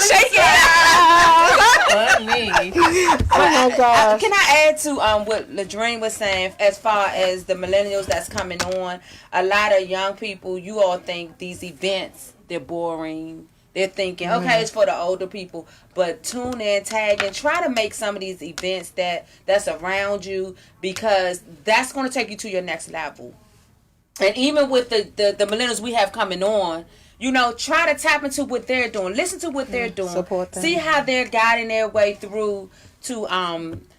shaking. Oh my gosh. Can I add to what Ladrine was saying as far as the millennials that's coming on? A lot of young people, you all think these events, they're boring. They're thinking, okay, it's for the older people, but tune in, tag, and try to make some of these events that's around you, because that's going to take you to your next level. And even with the millennials we have coming on, you know, try to tap into what they're doing. Listen to what they're doing. Support them. See how they're guiding their way through to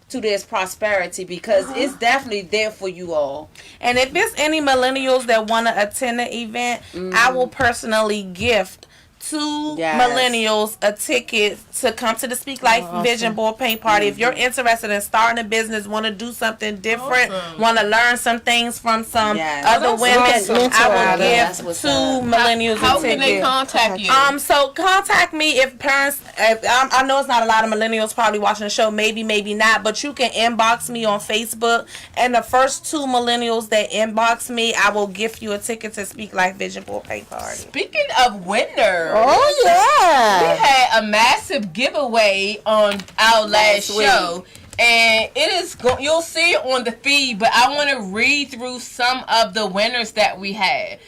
this prosperity, because it's definitely there for you all. And if there's any millennials that want to attend the event, I will personally gift 2 millennials a ticket to come to the Speak Life Vision Board Paint Party. If you're interested in starting a business, want to do something different, want to learn some things from some other women, I will give 2 millennials a ticket. How can they contact you? So contact me if parents. I know it's not a lot of millennials probably watching the show. Maybe not. But you can inbox me on Facebook, and the first 2 millennials that inbox me, I will gift you a ticket to Speak Life Vision Board Paint Party. Speaking of winners. Oh yeah! We had a massive giveaway on our last show, and it is you'll see it on the feed. But I want to read through some of the winners that we had.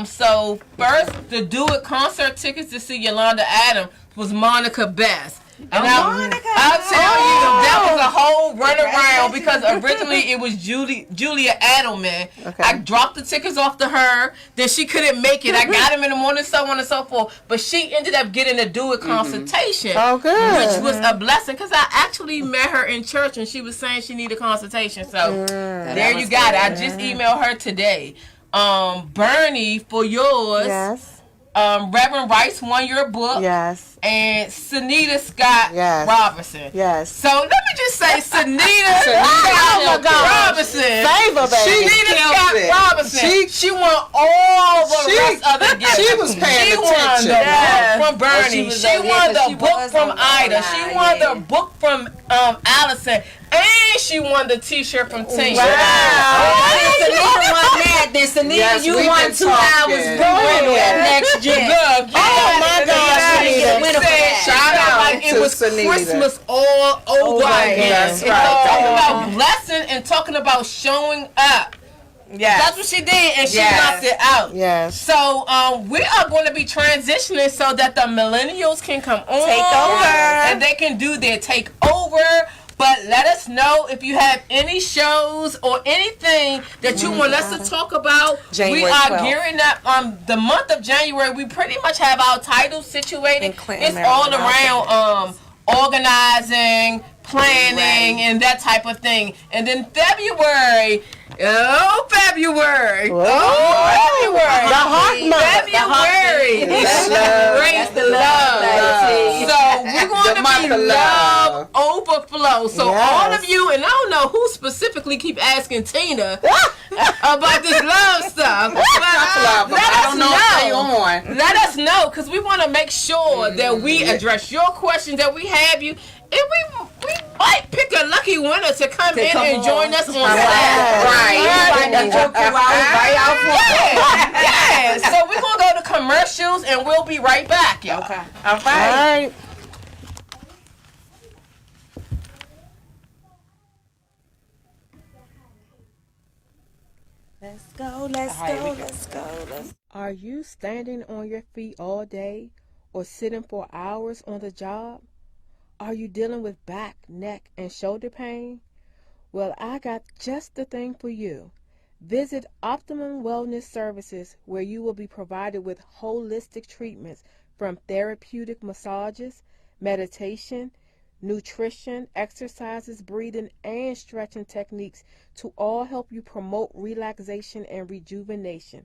So first, the Do It concert tickets to see Yolanda Adams was Monica Best. And I'll tell you, that was a whole runaround, because originally it was Julia Adelman. Okay. I dropped the tickets off to her, then she couldn't make it. I got them in the morning, so on and so forth. But she ended up getting a Do It consultation, which was a blessing, because I actually met her in church, and she was saying she needed a consultation. So there you got it. I just emailed her today. Bernie, for yours. Yes. Reverend Rice won your book. Yes. And Sunita Scott Robinson. Yes. So let me just say, Sunita Scott Robinson. Favor, baby. Sunita Scott Robinson. She won all the rest of the gifts. She was paying attention. She won the book from Bernie. She won the book from Ida. She won the book from Allison. And she won the T-shirt from Tina. Wow. Sunita won that. Then Sunita, you won 2 hours. Go next gen. Look, oh my gosh. Shout out like it was Christmas all over again. That's right. Talking about blessing and talking about showing up. Yes. That's what she did, and she knocked it out. Yes. So we are going to be transitioning so that the millennials can come on. Take over. And they can do their takeover. But let us know if you have any shows or anything that you want us to talk about. January we are 12th. Gearing up. The month of January, we pretty much have our titles situated. Clinton, it's all around organizing, planning, and that type of thing. And then February. February. The heart month. February. Praise the love. So we're going gonna be love overflow. So all of you, and I don't know who specifically keep asking Tina about this love stuff. But, let us know, because we want to make sure that we address your questions, that we have you, and we might pick a lucky winner to come in and join us on Saturday. Yeah. So we're gonna go to commercials and we'll be right back, y'all. Okay. All right. Let's go, let's go, let's go. Are you standing on your feet all day or sitting for hours on the job? Are you dealing with back, neck, and shoulder pain? Well, I got just the thing for you. Visit Optimum Wellness Services, where you will be provided with holistic treatments from therapeutic massages, meditation, nutrition, exercises, breathing, and stretching techniques to all help you promote relaxation and rejuvenation.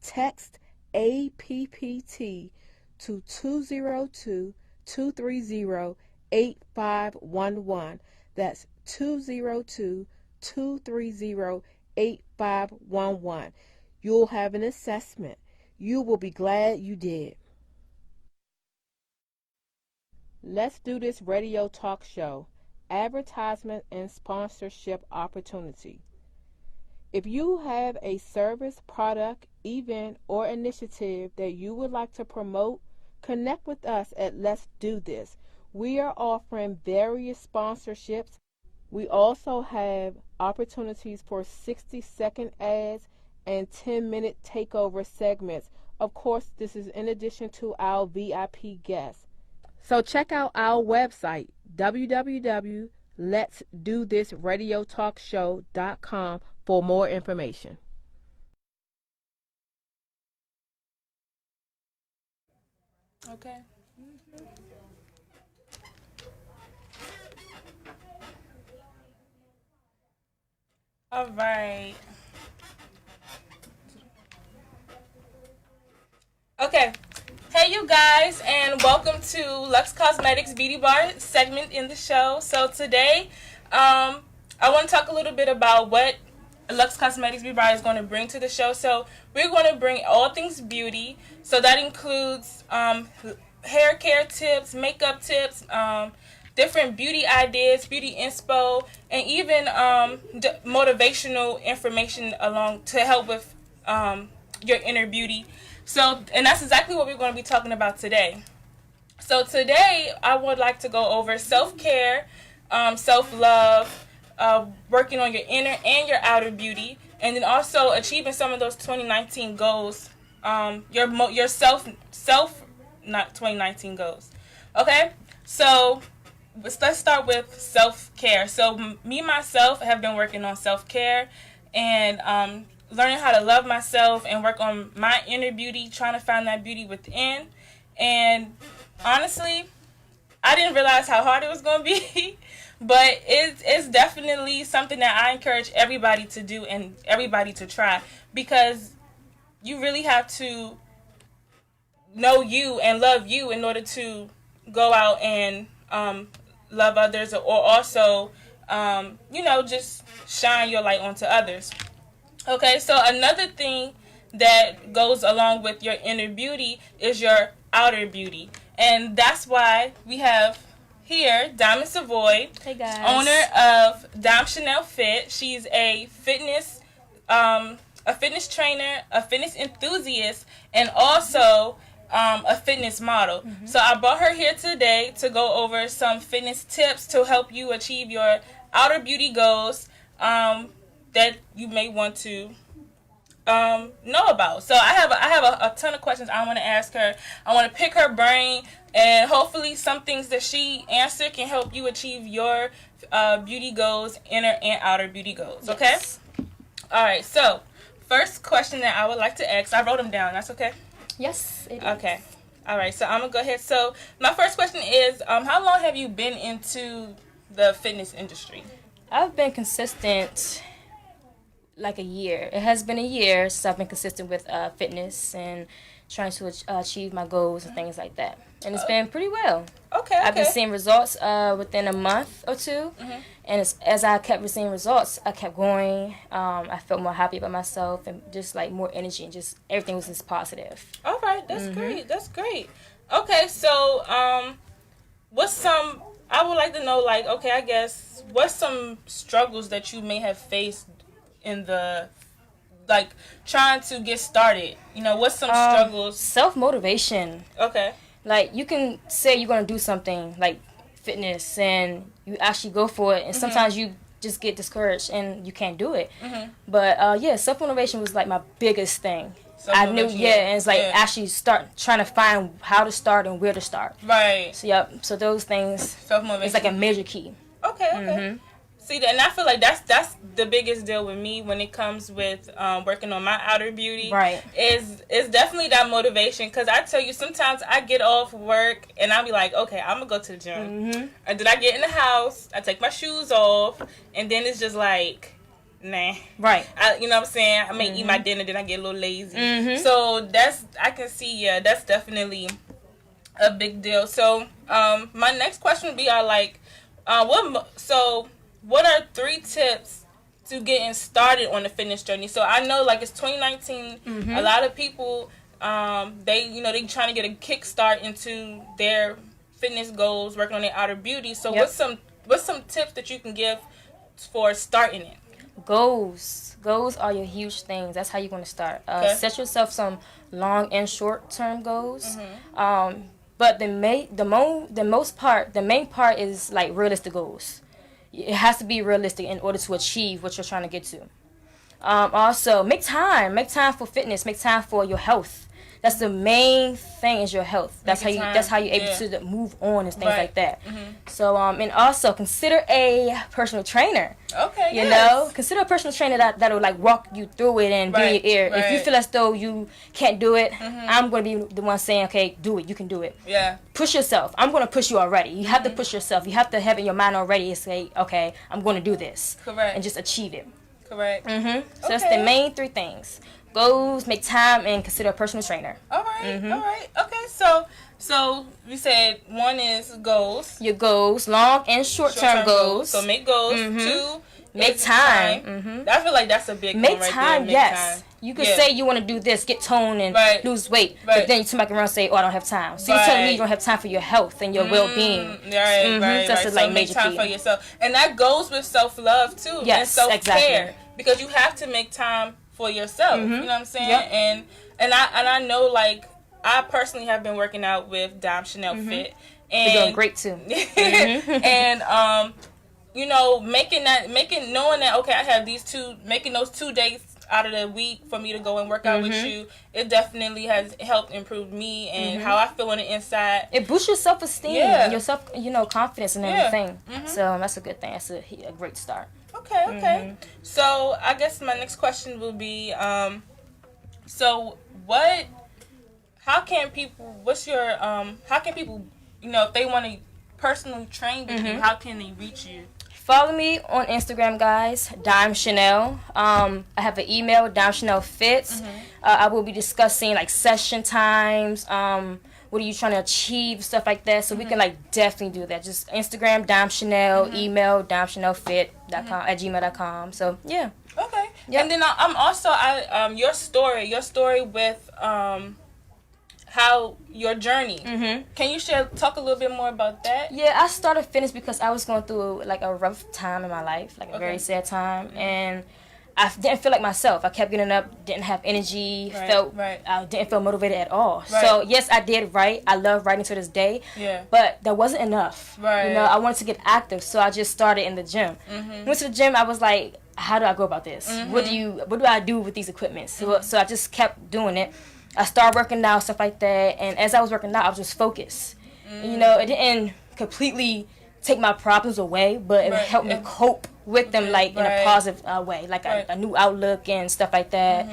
Text APPT to 202-230-8511. That's 202-230-8511. You'll have an assessment. You will be glad you did. Let's Do This radio talk show, advertisement and sponsorship opportunity. If you have a service, product, event, or initiative that you would like to promote, connect with us at Let's Do This. We are offering various sponsorships. We also have opportunities for 60-second ads and 10-minute takeover segments. Of course, this is in addition to our VIP guests. So check out our website, www.letsdothisradiotalkshow.com, for more information. Okay. All right. Okay. Hey, you guys, and welcome to Lux Cosmetics Beauty Bar segment in the show. So today, I want to talk a little bit about what Lux Cosmetics Beauty Bar is going to bring to the show. So we're going to bring all things beauty. So that includes hair care tips, makeup tips, different beauty ideas, beauty inspo, and even motivational information along to help with your inner beauty. So, and that's exactly what we're going to be talking about today. So today, I would like to go over self-care, self-love, working on your inner and your outer beauty, and then also achieving some of those 2019 goals. Your self, not 2019 goals. Okay, so let's start with self-care. So me myself have been working on self-care and learning how to love myself and work on my inner beauty, trying to find that beauty within. And honestly, I didn't realize how hard it was going to be, but it's definitely something that I encourage everybody to do and everybody to try, because you really have to know you and love you in order to go out and love others, or also, just shine your light onto others. Okay, so another thing that goes along with your inner beauty is your outer beauty. And that's why we have here Diamond Savoy, Hey guys. owner of Dime Chanel Fit. She's a fitness trainer, a fitness enthusiast, and also a fitness model. Mm-hmm. So I brought her here today to go over some fitness tips to help you achieve your outer beauty goals that you may want to know about. So I have a ton of questions I want to ask her. I want to pick her brain, and hopefully some things that she answered can help you achieve your beauty goals, inner and outer beauty goals. Okay? Yes. All right. So first question that I would like to ask, I wrote them down. That's okay? Yes, it is. Okay. All right. So I'm going to go ahead. So my first question is, how long have you been into the fitness industry? I've been consistent like a year. It has been a year since I've been consistent with fitness and trying to achieve my goals and things like that. And it's been pretty well. Okay. I've been seeing results within a month or two. And as I kept seeing results, I kept going. I felt more happy about myself and just like more energy and just everything was just positive. All right. That's great. That's great. Okay. So, what's some, I would like to know, like, okay, I guess, what's some struggles that you may have faced in the, like, trying to get started? You know, what's some struggles? Self-motivation. Okay. Like, you can say you're going to do something, like fitness, and you actually go for it, and sometimes you just get discouraged and you can't do it. But, yeah, self-motivation was, like, my biggest thing. I knew, and it's like actually trying to find how to start and where to start. Right. So, so those things, self-motivation. It's like a major key. Okay. See, and I feel like that's the biggest deal with me when it comes with working on my outer beauty. Right. Is definitely that motivation, because I tell you, sometimes I get off work and I'll be like, okay, I'm gonna go to the gym. And then I get in the house, I take my shoes off, and then it's just like, nah. Right. You know what I'm saying? I may eat my dinner, then I get a little lazy. So I can see, that's definitely a big deal. So my next question would be, what are 3 tips to getting started on the fitness journey? So I know, like, it's 2019. A lot of people, they trying to get a kickstart into their fitness goals, working on their outer beauty. So what's some tips that you can give for starting it? Goals are your huge things. That's how you're going to start. Set yourself some long and short term goals. But the main part is like realistic goals. It has to be realistic in order to achieve what you're trying to get to. Also, make time for fitness. Make time for your health. That's the main thing, is your health. That's how you're able to move on and things like that. So and also consider a personal trainer. Okay. You know, consider a personal trainer that'll like walk you through it and be in your ear. If you feel as though you can't do it, I'm gonna be the one saying, okay, do it. You can do it. Yeah. Push yourself. I'm gonna push you already. You have to push yourself. You have to have it in your mind already and say, okay, I'm gonna do this. Correct. And just achieve it. Correct. So that's the main 3 things. Goals, make time, and consider a personal trainer. All right. All right. Okay. So we said 1 is goals. Your goals, long and short-term goals. So make goals. 2, make time. I feel like that's a big make one right time. there. Yes. You could say you want to do this, get toned and lose weight, but then you come back around and say, "Oh, I don't have time." So you're telling me you don't have time for your health and your well-being. Right. That's like major make time key for yourself, and that goes with self-love too. Yes, and self-care, exactly. because you have to make time for yourself. You know what I'm saying? Yep. And I know, like, I personally have been working out with Dom Chanel Fit, and you're doing great too. And you know, knowing that, okay, I have making those 2 days out of the week for me to go and work out with you, it definitely has helped improve me and how I feel on the inside. It boosts your self-esteem, your confidence and everything. So that's a good thing. That's a great start. Okay. So I guess my next question will be, how can people, if they want to personally train with you, how can they reach you? Follow me on Instagram, guys. Dime Chanel. I have an email, Dime Chanel Fits. I will be discussing like session times. What are you trying to achieve, stuff like that. So we can like definitely do that. Just Instagram, Dime Chanel, email, dimechanelfit.com@gmail.com. So yeah. Okay. Yep. And then I'm also your story with how your journey. Can you talk a little bit more about that? Yeah, I started fitness because I was going through like a rough time in my life, like a very sad time, and I didn't feel like myself. I kept getting up, didn't have energy, I didn't feel motivated at all. So yes, I did write. I love writing to this day. Yeah. But that wasn't enough. Right. You know, I wanted to get active, so I just started in the gym. Went to the gym. I was like, how do I go about this? What do I do with these equipments? So I just kept doing it. I started working out, stuff like that, and as I was working out, I was just focused. And, you know, it didn't completely take my problems away, but it helped me cope with them, like, in a positive way, like a new outlook and stuff like that.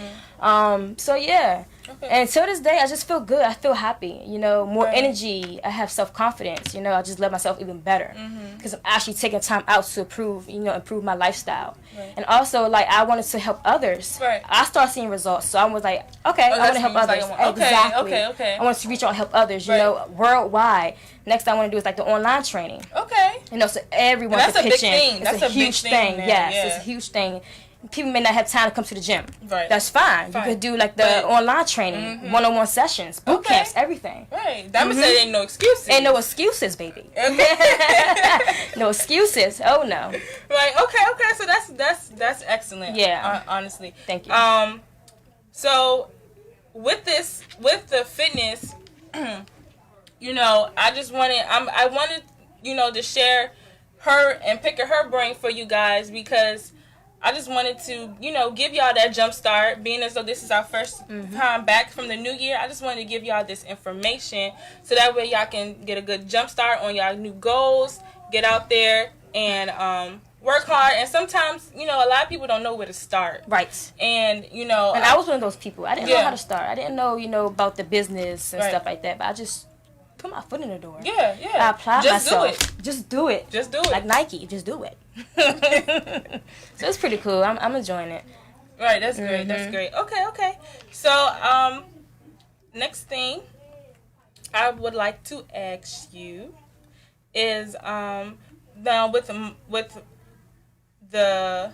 So, yeah. Okay. And till this day, I just feel good. I feel happy. You know, more energy. I have self-confidence. You know, I just love myself even better because I'm actually taking time out to improve my lifestyle. Right. And also, like, I wanted to help others. Right. I started seeing results, so I was like, okay, I want to help others. Exactly. Okay. I want to reach out and help others. You know, worldwide. Next thing I want to do is like the online training. Okay. You know, so everyone can pitch in. That's a huge thing. Yes, it's a huge thing. People may not have time to come to the gym. Right. That's fine. You could do like the online training, one-on-one sessions, boot camps, everything. Right. That would say ain't no excuses. Ain't no excuses, baby. No excuses. Oh no. Right. Okay. So that's excellent. Yeah. Honestly. Thank you. So with the fitness, you know, I wanted, you know, to share her and pick her brain for you guys because I just wanted to, you know, give y'all that jump start, being as though this is our first time back from the new year. I just wanted to give y'all this information so that way y'all can get a good jump start on y'all new goals, get out there and work hard. And sometimes, you know, a lot of people don't know where to start. Right. And, you know. And I was one of those people. I didn't know how to start. I didn't know, you know, about the business and stuff like that. But I just put my foot in the door. Yeah. I applied myself. Just do it. Like Nike, just do it. So it's pretty cool. I'm enjoying it. Right, that's great. That's great. Okay. So, next thing I would like to ask you is now with the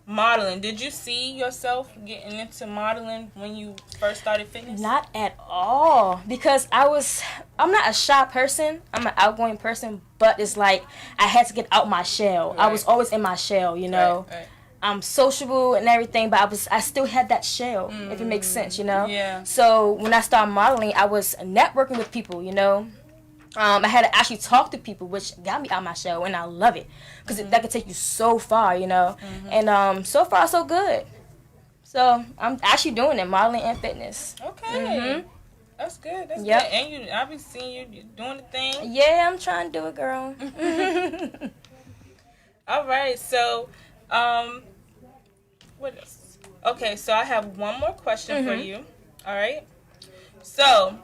modeling, did you see yourself getting into modeling when you first started fitness? Not at all, because I'm not a shy person. I'm an outgoing person, but it's like I had to get out my shell. Right. I was always in my shell, you know. Right. I'm sociable and everything, but I still had that shell, if it makes sense, you know. Yeah. So when I started modeling, I was networking with people, you know. I had to actually talk to people, which got me out my shell, and I love it because that can take you so far, you know. And so far, so good. So I'm actually doing it, modeling and fitness. Okay, that's good. That's good. And I've been seeing you doing the thing. Yeah, I'm trying to do it, girl. All right, so what else? Okay, so I have one more question for you. All right, so.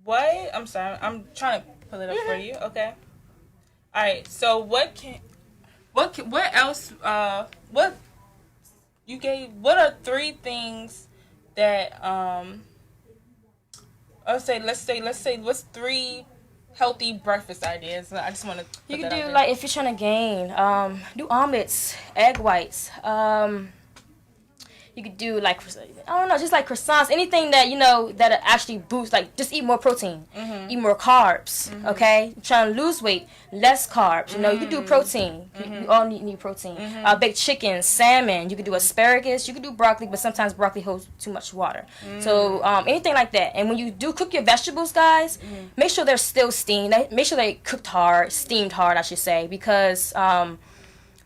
I'm sorry. I'm trying to pull it up for you. Okay. All right. So what else? What are 3 things that let's say what's 3 healthy breakfast ideas? I just want to. You can do like if you're trying to gain, do omelets, egg whites. You could do like, I don't know, just like croissants, anything that, you know, that actually boosts, like just eat more protein, eat more carbs, okay? You're trying to lose weight, less carbs, you know, you can do protein. You all need protein. Baked chicken, salmon, you could do asparagus, you could do broccoli, but sometimes broccoli holds too much water. So anything like that. And when you do cook your vegetables, guys, make sure they're still steamed. Make sure they steamed hard, I should say, because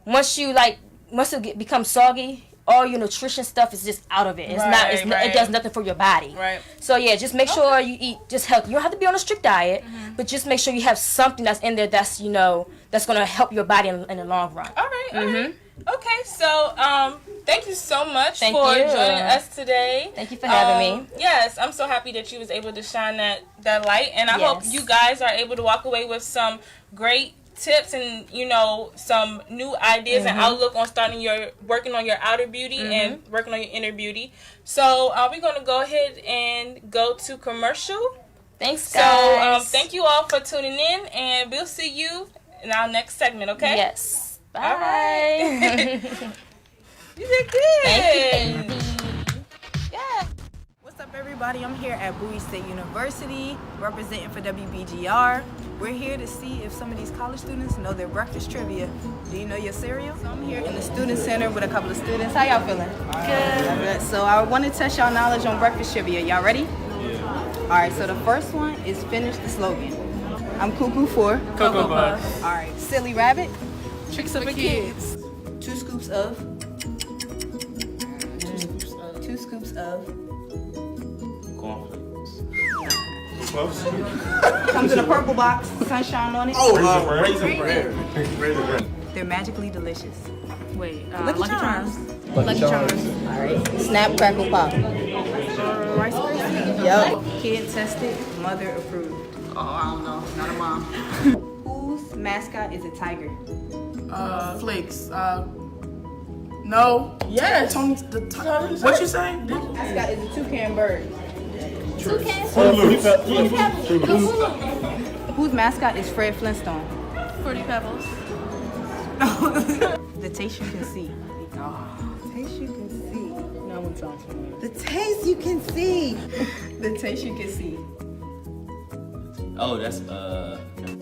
once it becomes soggy, all your nutrition stuff is just out of it. It does nothing for your body. Right. So yeah, just make sure you eat just healthy. You don't have to be on a strict diet, but just make sure you have something that's in there that's, you know, that's gonna help your body in the long run. All right. All right. Okay. So thank you so much for joining us today. Thank you for having me. Yes, I'm so happy that you was able to shine that light, and I hope you guys are able to walk away with some great tips and, you know, some new ideas and outlook on working on your outer beauty and working on your inner beauty. So we're going to go ahead and go to commercial. Thanks, guys. So thank you all for tuning in, and we'll see you in our next segment, okay? Yes. Bye. All right. You did good. Thank you. Yeah. What's up, everybody? I'm here at Bowie State University, representing for WBGR. We're here to see if some of these college students know their breakfast trivia. Do you know your cereal? So I'm here in the student center with a couple of students. How y'all feeling? Good. So I want to test y'all knowledge on breakfast trivia. Y'all ready? Yeah. All right, so the first one is finish the slogan. I'm cuckoo for Cocoa Puffs. All right, silly rabbit. Tricks of the kids. 2 scoops of. 2 scoops of. Cornflakes. Comes in a purple box, sunshine on it. Oh, Raisin Bran. They're magically delicious. Wait, Lucky Charms. Lucky Charms. All right. Snap, crackle, pop. Rice Krispies. Yup. Kid tested, mother approved. Oh, I don't know. Not a mom. Whose mascot is a tiger? Flakes. No. Yes. Tony. What you say? Mascot is a toucan bird. Whose mascot is Fred Flintstone? Fruity Pebbles. The taste you can see. Taste you can see. No one talks about it. The taste you can see. The taste you can see. Oh, that's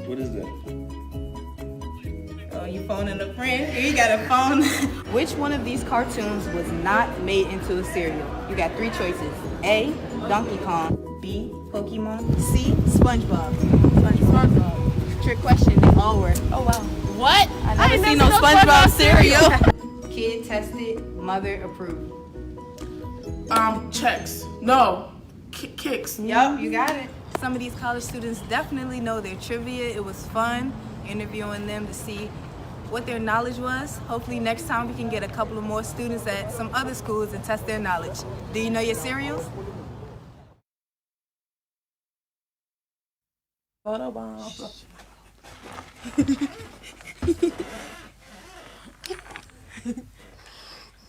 What is that? Oh, you phoning a friend? Here you got a phone. Which one of these cartoons was not made into a cereal? You got 3 choices. A, Donkey Kong. B, Pokemon. C, SpongeBob. SpongeBob. Trick question, they all were. Oh wow. What? I never seen no SpongeBob cereal. Kid tested, mother approved. Checks. No. Kicks. Yup, you got it. Some of these college students definitely know their trivia. It was fun interviewing them to see what their knowledge was. Hopefully next time we can get a couple of more students at some other schools and test their knowledge. Do you know your cereals? Photo bomb.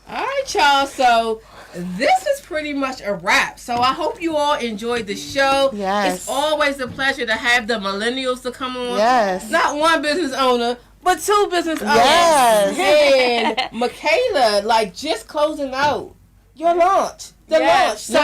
All right, y'all. So this is pretty much a wrap. So I hope you all enjoyed the show. Yes. It's always a pleasure to have the millennials to come on. Yes. Not one business owner, but 2 business owners. Yes. And Makeala, like, just closing out your launch. The launch. So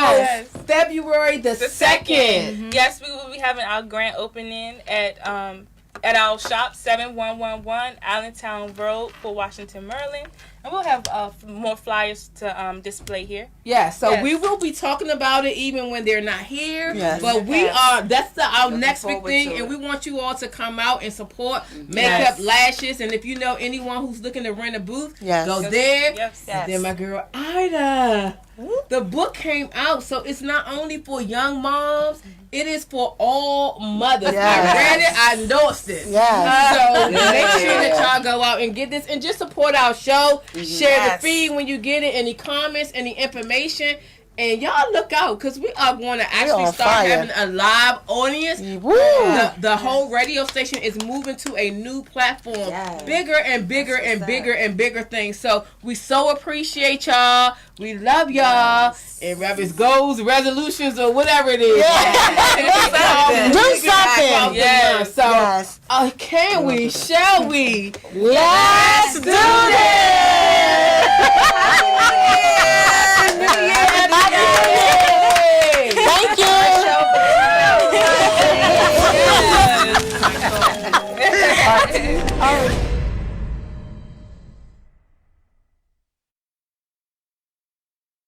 February the 2nd. Yes, we will be having our grand opening at our shop, 7111 Allentown Road, Fort Washington, Maryland. And we'll have more flyers to display here. Yeah, so we will be talking about it even when they're not here. Yes. But we are, that's our Looking next big forward thing, to and it. we want you all to come out and support Makeup Lashes. And if you know anyone who's looking to rent a booth, Yes. go there. Yes. And then my girl Ida, the book came out, so it's not only for young moms, it is for all mothers. Yes. I read it, I endorsed it. Yes. So make sure that y'all go out and get this and just support our show. Share the feed when you get it, any comments, any information. And y'all look out, because we are going to actually on start fire. having a live audience. Woo. The whole radio station is moving to a new platform. Yes. Bigger and bigger and bigger and bigger things. So we so appreciate y'all. We love y'all. And whether it's goals, resolutions, or whatever it is. Do something. Yeah. So Yes. can we? Shall we? Let's do this.